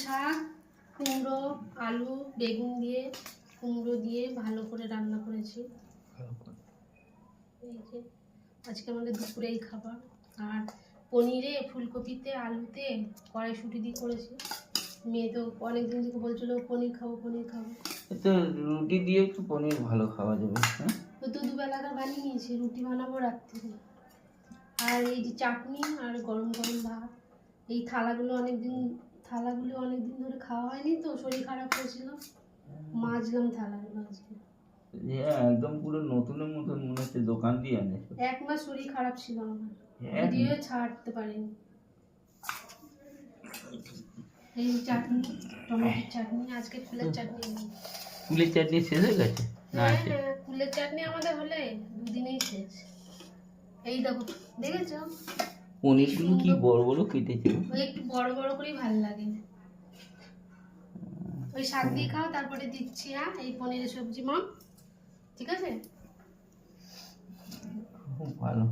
শাক, কুমড়ো, আলু, বেগুন দিয়ে, কুমড়ো দিয়ে ভালো করে রান্না করেছি। এই যে আজকে আমাদের দুপুরে এই খাবার। আর পনিরে, ফুলকপিতে, আলুতে কড়াইশুঁটি দিয়ে করেছি। মেয়ে তো অনেকদিন থেকে বলছিল পনির খাবো পনির খাবো। তো রুটি দিয়ে একটু পনির ভালো খাওয়া যাবে। হ্যাঁ, তো দুবেলাকার বানিয়ে নিয়েছি, রুটি বানাবো রাত্রে। আর এই যে চাটনি আর গরম গরম ভাত। এই থালাগুলো অনেকদিন ধরে খাওয়া হয়নি, তো শরীর খারাপ হয়েছিল, মাজলাম থালাগুলো আজকে। একদম পুরো নতুনের মতন মনে হচ্ছে, দোকান দিয়ে আনে। 1 মাস শরীর খারাপ ছিল আমার, এক ভিডিও ছাড়তে পারিনি। এই চাটনি, টমেটোর চাটনি, আজকে ফুলের চাটনি নেই। ফুলের চাটনি শেষ হয়ে গেছে না হ্যাঁ আছে? হ্যাঁ, ফুলের চাটনি আমাদের হলে 2 দিনেই শেষ। এই দেখো, দেখেছো পনিরগুলো কি বড় বড় কেটেছে? ওই একটু বড় বড় করেই ভালো লাগে। ওই শাক দিয়ে খাও, তারপরে দিচ্ছি এই পনিরের সবজি। মা ঠিক আছে, খুব ভালো।